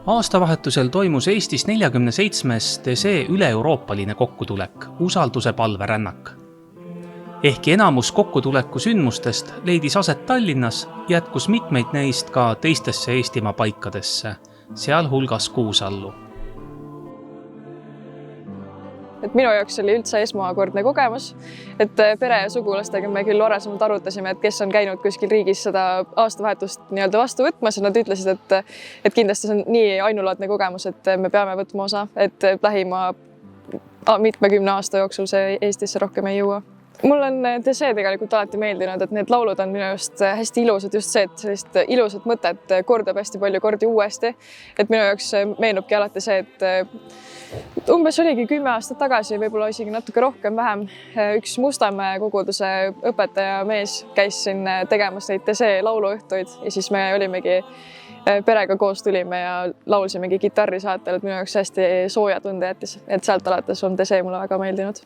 Aastavahetusel toimus Eestis 47. TSE üle-euroopaline kokkutulek, usalduse palverännak. Ehkki enamus kokkutuleku sündmustest leidis aset Tallinnas, jätkus mitmeid neist ka teistesse Eestimaa paikadesse, sealhulgas Kuusallu. Minu jaoks oli üldse esmakordne kogemus, et pere ja sugulastega me küll varasemalt arutasime, et kes on käinud kuskil riigis seda aastavahetust vastu võtmas ja nad ütlesid, et kindlasti see on nii ainulaadne kogemus, et me peame võtma osa, et lähima mitmekümne aasta jooksul see Eestisse rohkem ei jõua. Mul on TSE tegelikult alati meeldinud, et need laulud on minu just hästi ilusad, just see, et sellist ilusat mõtet kordab hästi palju kordi uuesti. Et minu jaoks meenubki alati see, et umbes oligi 10 aastat tagasi, võib-olla isegi natuke rohkem vähem, üks Mustamäe koguduse õpetaja mees käis siin tegemas neid TSE lauluõhtuid ja siis me olimegi perega koos tulime ja laulsimegi kitarri saatel, et minu jaoks hästi sooja tunde jättis, et sealt alates on TSE mulle väga meeldinud.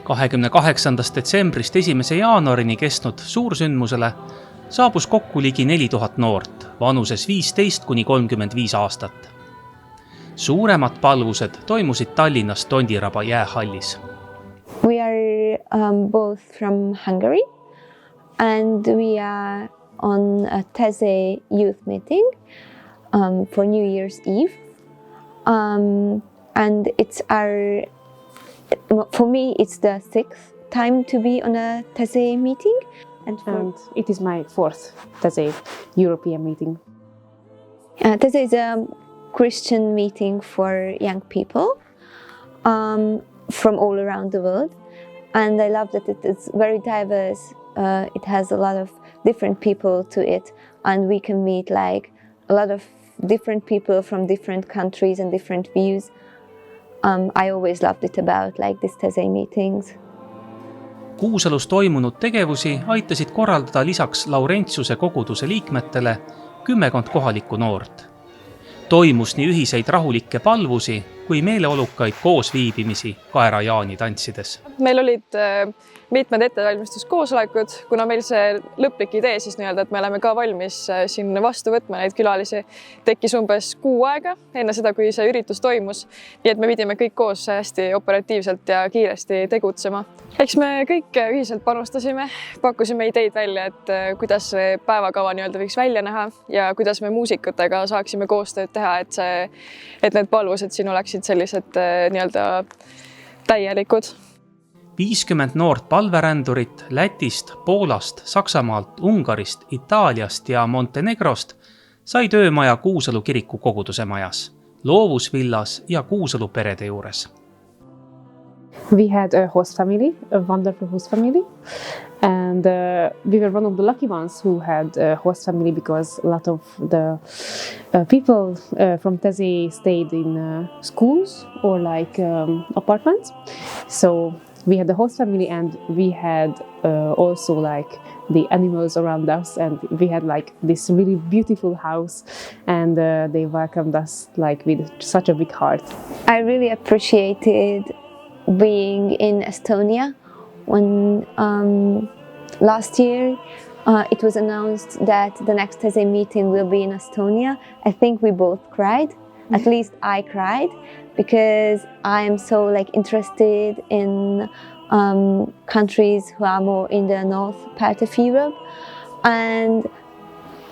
28. detsembrist 1. jaanuarini kestnud suursündmusele saabus kokku ligi 4000 noort, vanuses 15–35 aastat. Suuremad palvused toimusid Tallinnas Tondiraba jäähallis. We are both from Hungary and we are on a TSE youth meeting for New Year's Eve. And for me, it's the 6th time to be on a TSE meeting. And it is my 4th TSE European meeting. TSE is a Christian meeting for young people from all around the world. And I love that it is very diverse. It has a lot of different people to it. And we can meet like a lot of different people from different countries and different views. I always loved it about like this TSE meetings. Kuusalus toimunud tegevusi aitasid korraldada lisaks Laurentiuse koguduse liikmetele 10 kohalikku noort. Toimus nii ühiseid rahulikke palvusi kui meeleolukaid koosviibimisi Kaera-Jaani tantsides. Meil olid mitmed ettevalmistuskoosolekud, kuna meil see lõplik idee siis et me oleme ka valmis siin vastu võtma neid külalisi, tekkis umbes 6 aega enne seda, kui see üritus toimus. Nii et me pidime kõik koos hästi operatiivselt ja kiiresti tegutsema. Eks me kõik ühiselt panustasime, pakkusime ideid välja, et kuidas see päevakava võiks välja näha ja kuidas me muusikutega saaksime koostööd teha, et need palvused siin oleksid sellised täielikud. 50 noort palverändurit Lätist, Poolast, Saksamaalt, Ungarist, Itaaliast ja Montenegrost sai töömaja Kuusalu kiriku koguduse majas, Loovusvillas ja Kuusalu perede juures. We had a host family, a wonderful host family. And we were one of the lucky ones who had a host family because a lot of the people from TSE stayed in schools or like apartments. So we had the host family and we had also like the animals around us and we had like this really beautiful house and they welcomed us like with such a big heart. I really appreciated being in Estonia when last year it was announced that the next TSE meeting will be in Estonia. I think we both cried. At least I cried because I am so like interested in countries who are more in the north part of Europe, and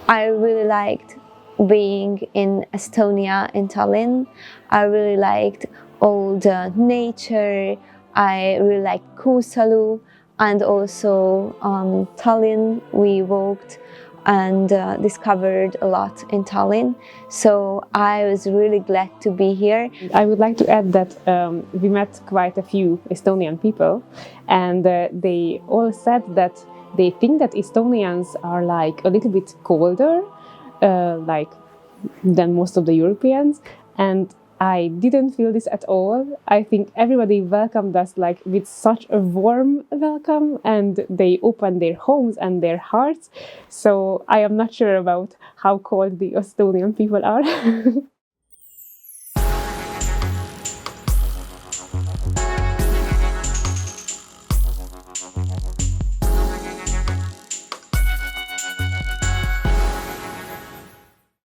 I really liked being in Estonia, in Tallinn. I really liked all the nature. I really liked Kuusalu and also Tallinn. We walked and discovered a lot in Tallinn. So I was really glad to be here. I would like to add that we met quite a few Estonian people and they all said that they think that Estonians are like a little bit colder like than most of the Europeans, and I didn't feel this at all. I think everybody welcomed us like with such a warm welcome and they opened their homes and their hearts. So I am not sure about how cold the Estonian people are.